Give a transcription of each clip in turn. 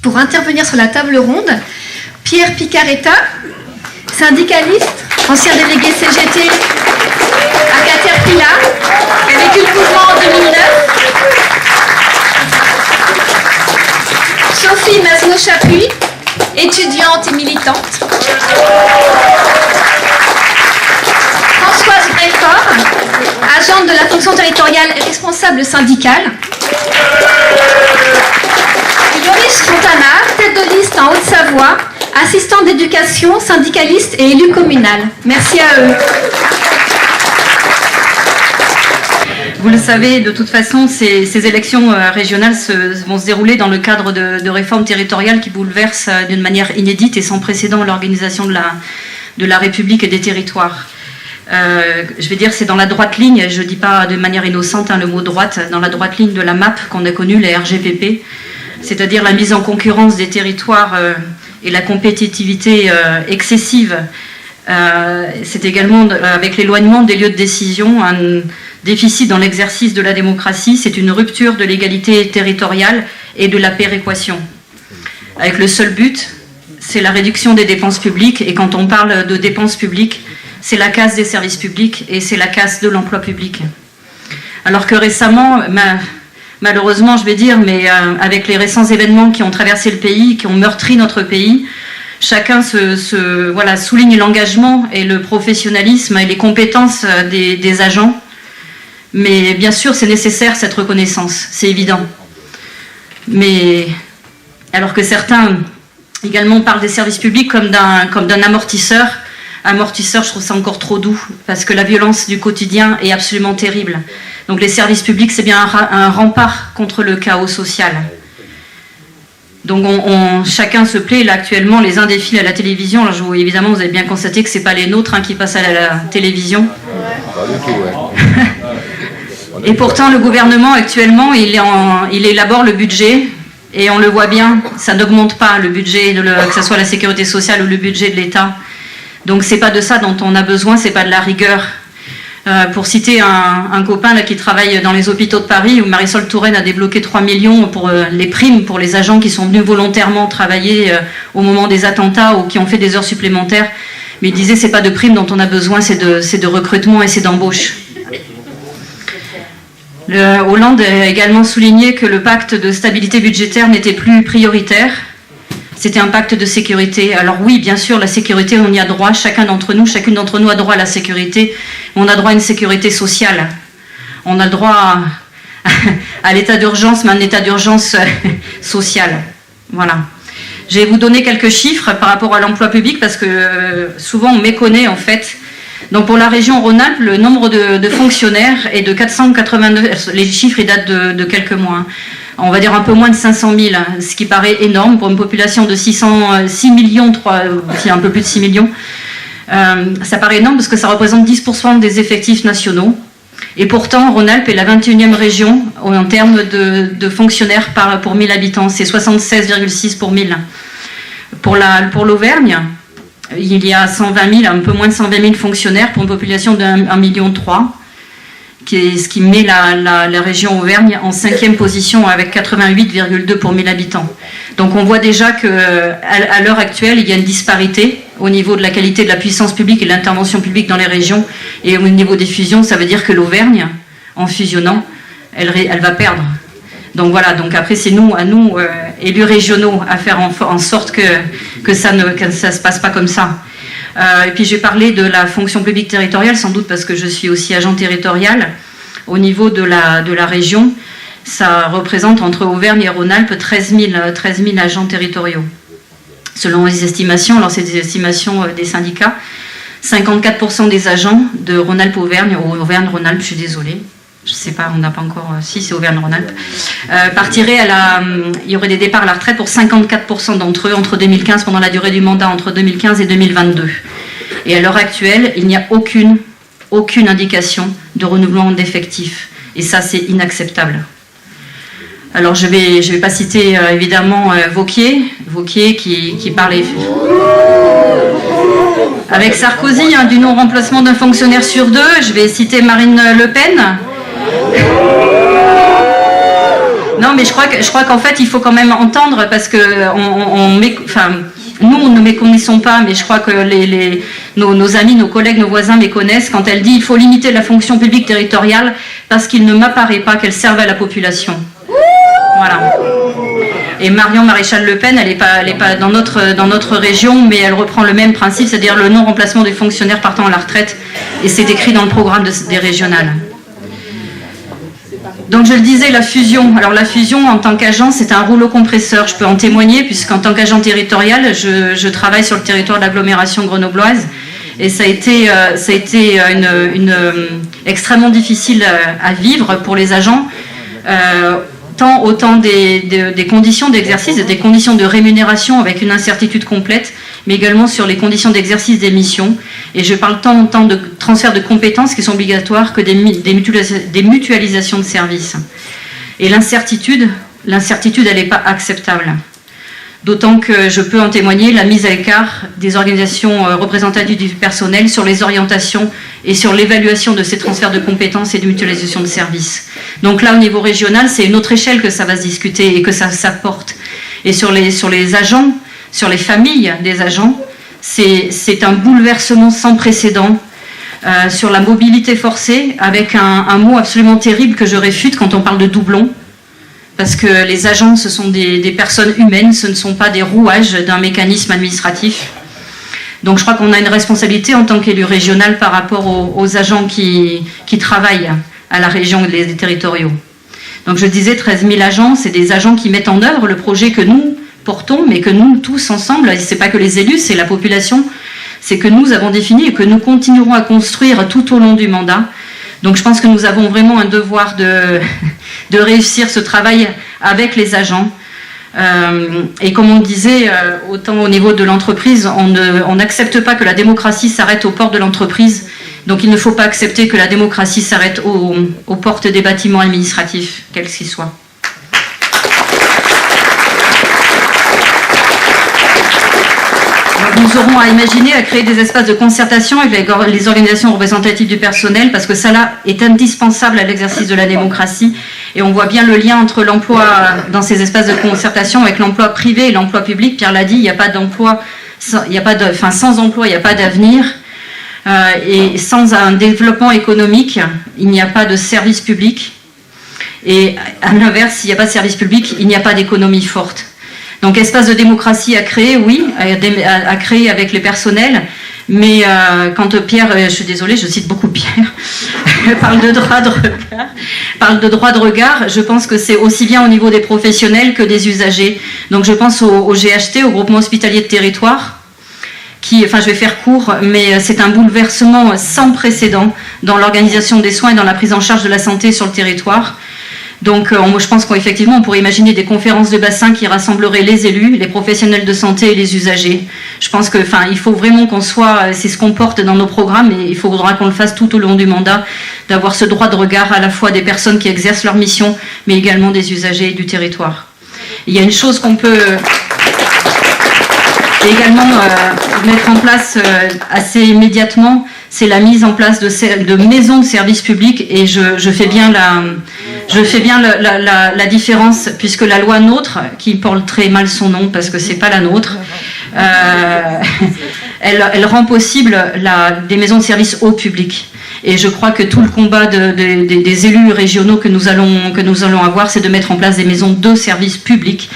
pour intervenir sur la table ronde Pierre Picaretta, syndicaliste, ancien délégué CGT à Caterpillar, qui a vécu le mouvement en 2009. Sophie Masno-Chapuis, étudiante et militante. Françoise Belfort, agente de la fonction territoriale et responsable syndicale. Yoris Fontana, tête de liste en Haute-Savoie, assistant d'éducation, syndicaliste et élu communal. Merci à eux. Vous le savez, de toute façon, ces élections régionales vont se dérouler dans le cadre de réformes territoriales qui bouleversent d'une manière inédite et sans précédent l'organisation de la République et des territoires. Je vais dire, c'est dans la droite ligne, je ne dis pas de manière innocente le mot droite, dans la droite ligne de la MAP qu'on a connue, les RGPP, c'est-à-dire la mise en concurrence des territoires et la compétitivité excessive. C'est également avec l'éloignement des lieux de décision, un déficit dans l'exercice de la démocratie, c'est une rupture de l'égalité territoriale et de la péréquation. Avec le seul but, c'est la réduction des dépenses publiques, et quand on parle de dépenses publiques, c'est la casse des services publics et c'est la casse de l'emploi public. Alors que récemment, malheureusement je vais dire, mais avec les récents événements qui ont traversé le pays, qui ont meurtri notre pays, chacun souligne l'engagement et le professionnalisme et les compétences des agents. Mais bien sûr, c'est nécessaire cette reconnaissance, c'est évident. Mais alors que certains également parlent des services publics comme d'un amortisseur, je trouve ça encore trop doux, parce que la violence du quotidien est absolument terrible. Donc les services publics, c'est bien un rempart contre le chaos social. Donc chacun se plaît, là actuellement, les uns défilent à la télévision. Alors évidemment, vous avez bien constaté que ce n'est pas les nôtres qui passent à la télévision. Et pourtant, le gouvernement actuellement, il élabore le budget, et on le voit bien, ça n'augmente pas le budget, que ce soit la sécurité sociale ou le budget de l'État. Donc c'est pas de ça dont on a besoin, c'est pas de la rigueur. Pour citer un copain là, qui travaille dans les hôpitaux de Paris, où Marisol Touraine a débloqué 3 millions pour les primes pour les agents qui sont venus volontairement travailler au moment des attentats ou qui ont fait des heures supplémentaires. Mais il disait c'est pas de primes dont on a besoin, c'est de recrutement et c'est d'embauche. Hollande a également souligné que le pacte de stabilité budgétaire n'était plus prioritaire. C'était un pacte de sécurité. Alors oui, bien sûr, la sécurité, on y a droit. Chacune d'entre nous a droit à la sécurité. On a droit à une sécurité sociale. On a le droit à l'état d'urgence, mais un état d'urgence social. Voilà. Je vais vous donner quelques chiffres par rapport à l'emploi public, parce que souvent on méconnaît en fait. Donc pour la région Rhône-Alpes, le nombre de fonctionnaires est de 489, les chiffres ils datent de quelques mois, on va dire un peu moins de 500 000, ce qui paraît énorme pour une population de 6 millions, un peu plus de 6 millions. Ça paraît énorme parce que ça représente 10% des effectifs nationaux. Et pourtant, Rhône-Alpes est la 21e région en termes de fonctionnaires pour 1000 habitants, c'est 76,6 pour 1000. Pour l'Auvergne, il y a 120 000, un peu moins de 120 000 fonctionnaires pour une population de 1,3 million, ce qui met la région Auvergne en 5e position avec 88,2 pour 1000 habitants. Donc on voit déjà qu'à l'heure actuelle, il y a une disparité au niveau de la qualité de la puissance publique et de l'intervention publique dans les régions. Et au niveau des fusions, ça veut dire que l'Auvergne, en fusionnant, elle va perdre. Donc voilà, donc après c'est à nous, élus régionaux, à faire en sorte que ça se passe pas comme ça. Et puis j'ai parlé de la fonction publique territoriale, sans doute parce que je suis aussi agent territorial. Au niveau de la région, ça représente entre Auvergne et Rhône-Alpes 13 000 agents territoriaux. Selon les estimations, alors c'est des estimations des syndicats, 54% des agents de Rhône-Alpes-Auvergne, ou Auvergne-Rhône-Alpes, je suis désolée, je ne sais pas, on n'a pas encore, si c'est Auvergne-Rhône-Alpes, partiraient il y aurait des départs à la retraite pour 54% d'entre eux entre 2015, pendant la durée du mandat entre 2015 et 2022. Et à l'heure actuelle, il n'y a aucune indication de renouvellement d'effectifs. Et ça, c'est inacceptable. Alors, je vais pas citer évidemment Wauquiez qui parlait avec Sarkozy du non-remplacement d'un fonctionnaire sur 2. Je vais citer Marine Le Pen. Non, Non, mais je crois qu'en fait, il faut quand même entendre, parce que nous ne méconnaissons pas, mais je crois que nos amis, nos collègues, nos voisins méconnaissent quand elle dit il faut limiter la fonction publique territoriale parce qu'il ne m'apparaît pas qu'elle serve à la population. Voilà. Et Marion Maréchal Le Pen, elle n'est pas dans notre région, mais elle reprend le même principe, c'est-à-dire le non-remplacement des fonctionnaires partant à la retraite, et c'est écrit dans le programme des régionales. Donc je le disais, la fusion. Alors la fusion en tant qu'agent, c'est un rouleau compresseur. Je peux en témoigner puisqu'en tant qu'agent territorial, je travaille sur le territoire de l'agglomération grenobloise et ça a été extrêmement difficile à vivre pour les agents, autant des conditions d'exercice, des conditions de rémunération avec une incertitude complète, mais également sur les conditions d'exercice des missions. Et je parle tant de transfert de compétences qui sont obligatoires que des mutualisations de services. Et l'incertitude, elle n'est pas acceptable. D'autant que je peux en témoigner, la mise à l'écart des organisations représentatives du personnel sur les orientations et sur l'évaluation de ces transferts de compétences et de mutualisation de services. Donc là, au niveau régional, c'est une autre échelle que ça va se discuter et que ça porte. Et sur les agents, sur les familles des agents, c'est un bouleversement sans précédent sur la mobilité forcée, avec un mot absolument terrible que je réfute quand on parle de doublons, parce que les agents, ce sont des personnes humaines, ce ne sont pas des rouages d'un mécanisme administratif. Donc je crois qu'on a une responsabilité en tant qu'élu régional par rapport aux agents qui travaillent à la région et les territoriaux. Donc je disais, 13 000 agents, c'est des agents qui mettent en œuvre le projet que nous portons, mais que nous tous ensemble, et c'est pas que les élus, c'est la population, c'est que nous avons défini et que nous continuerons à construire tout au long du mandat. Donc je pense que nous avons vraiment un devoir de réussir ce travail avec les agents. Et comme on disait, autant au niveau de l'entreprise, on n'accepte pas que la démocratie s'arrête aux portes de l'entreprise. Donc il ne faut pas accepter que la démocratie s'arrête aux portes des bâtiments administratifs, quels qu'ils soient. Nous aurons à imaginer, à créer des espaces de concertation avec les organisations représentatives du personnel, parce que ça là est indispensable à l'exercice de la démocratie. Et on voit bien le lien entre l'emploi dans ces espaces de concertation avec l'emploi privé et l'emploi public. Pierre l'a dit, il n'y a pas d'emploi, sans emploi, il n'y a pas d'avenir. Et sans un développement économique, il n'y a pas de service public. Et à l'inverse, s'il n'y a pas de service public, il n'y a pas d'économie forte. Donc espace de démocratie à créer, oui, à créer avec les personnels, mais quand Pierre, je suis désolée, je cite beaucoup Pierre, parle de droit de regard, je pense que c'est aussi bien au niveau des professionnels que des usagers. Donc je pense au GHT, au groupement hospitalier de territoire, je vais faire court, mais c'est un bouleversement sans précédent dans l'organisation des soins et dans la prise en charge de la santé sur le territoire. Donc je pense qu'effectivement on pourrait imaginer des conférences de bassin qui rassembleraient les élus, les professionnels de santé et les usagers. Je pense il faut vraiment qu'on soit, c'est ce qu'on porte dans nos programmes, et il faudra qu'on le fasse tout au long du mandat, d'avoir ce droit de regard à la fois des personnes qui exercent leur mission, mais également des usagers du territoire. Il y a une chose qu'on peut également mettre en place assez immédiatement, c'est la mise en place de maisons de services publics, et je fais bien la différence, puisque la loi NOTRe, qui porte très mal son nom parce que c'est pas la nôtre, elle rend possible des maisons de services au public. Et je crois que tout le combat des élus régionaux que nous allons avoir, c'est de mettre en place des maisons de services publics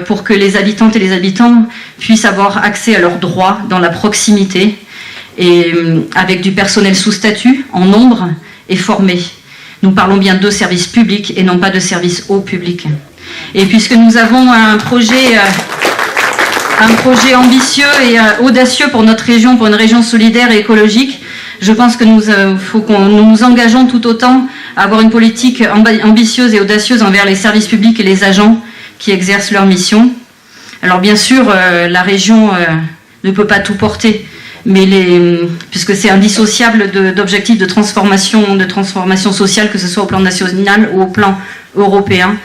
pour que les habitantes et les habitants puissent avoir accès à leurs droits dans la proximité, et avec du personnel sous statut, en nombre et formé. Nous parlons bien de services publics et non pas de services au public. Et puisque nous avons un projet ambitieux et audacieux pour notre région, pour une région solidaire et écologique, je pense que nous nous engageons tout autant à avoir une politique ambitieuse et audacieuse envers les services publics et les agents qui exercent leur mission. Alors bien sûr, la région ne peut pas tout porter, mais puisque c'est indissociable d'objectifs de transformation sociale, que ce soit au plan national ou au plan européen.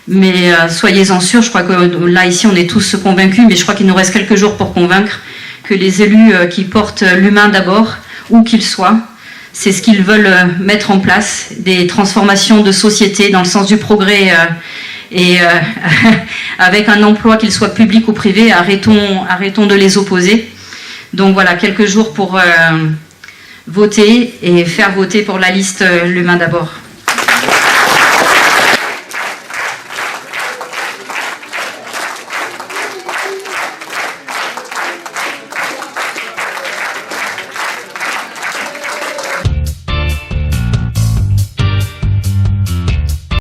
Mais soyez-en sûrs, je crois que là, ici, on est tous convaincus, mais je crois qu'il nous reste quelques jours pour convaincre que les élus qui portent l'humain d'abord, où qu'ils soient, c'est ce qu'ils veulent mettre en place, des transformations de société dans le sens du progrès Et avec un emploi, qu'il soit public ou privé, arrêtons de les opposer. Donc voilà, quelques jours pour voter et faire voter pour la liste L'Humain d'abord.